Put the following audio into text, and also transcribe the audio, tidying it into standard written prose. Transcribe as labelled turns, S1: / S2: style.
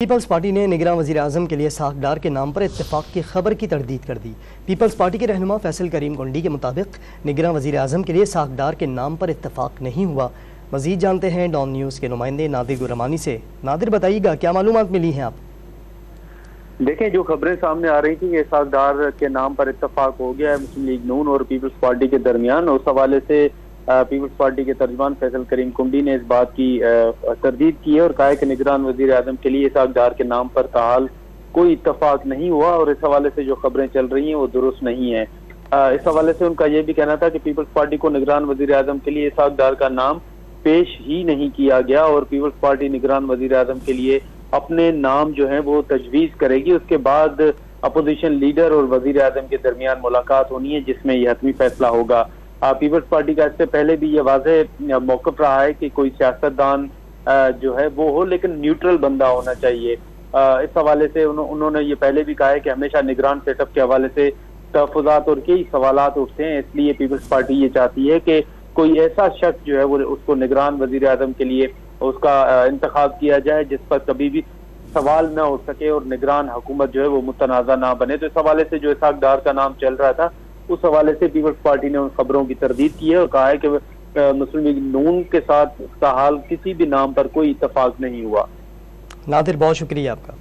S1: Peoples party ने निगरान वज़ीर आज़म के लिए साखदार के नाम पर इत्तेफाक की खबर की तरदीद कर दी। पीपल्स पार्टी के रहनुमा फैसल करीम कुंडी के मुताबिक निगरान वज़ीर आज़म के लिए साखदार के नाम पर इत्तेफाक नहीं हुआ। मज़ीद जानते हैं डॉन न्यूज़ के नुमाइंदे नादिर गुरमानी से। नादिर, बताइएगा क्या मालूमात मिली हैं आप?
S2: देखें, जो खबरें सामने आ रही थी कि साखदार के नाम पर इत्तेफाक हो गया है मुस्लिम लीग नून और पीपल्स पार्टी के दरमियान, उस हवाले से पीपल्स पार्टी के तर्जमान फैसल करीम कुंडी ने इस बात की तरदीद की है और कहा है कि निगरान वज़ीर आज़म के लिए साखदार के नाम पर ताहाल कोई इत्तेफाक नहीं हुआ और इस हवाले से जो खबरें चल रही हैं वो दुरुस्त नहीं है। इस हवाले से उनका ये भी कहना था कि पीपल्स पार्टी को निगरान वज़ीर आज़म के लिए साखदार का नाम पेश ही नहीं किया गया और पीपल्स पार्टी निगरान वज़ीर आज़म के लिए अपने नाम जो है वो तजवीज़ करेगी। उसके बाद अपोजिशन लीडर और वज़ीर आज़म के दरमियान मुलाकात होनी है जिसमें यह हतमी फैसला होगा। पीपल्स पार्टी का इससे पहले भी ये वाज़ेह मौक़िफ़ रहा है कि कोई सियासतदान जो है वो हो लेकिन न्यूट्रल बंदा होना चाहिए। इस हवाले से उन्होंने ये पहले भी कहा है कि हमेशा निगरान सेटअप के हवाले से तहफ़्फ़ुज़ात और कई सवालात उठते हैं, इसलिए पीपल्स पार्टी ये चाहती है कि कोई ऐसा शख्स जो है वो उसको निगरान वज़ीर आज़म के लिए उसका इंतखाब किया जाए जिस पर कभी भी सवाल न हो सके और निगरान हुकूमत जो है वो मुतनाज़ा ना बने। तो इस हवाले से जो साखदार का नाम चल रहा था उस हवाले से पीपल्स पार्टी ने उन खबरों की तरदीद की है और कहा है कि मुस्लिम लीग नून के साथ ताहाल किसी भी नाम पर कोई इत्तेफाक नहीं हुआ।
S1: नादिर, बहुत शुक्रिया आपका।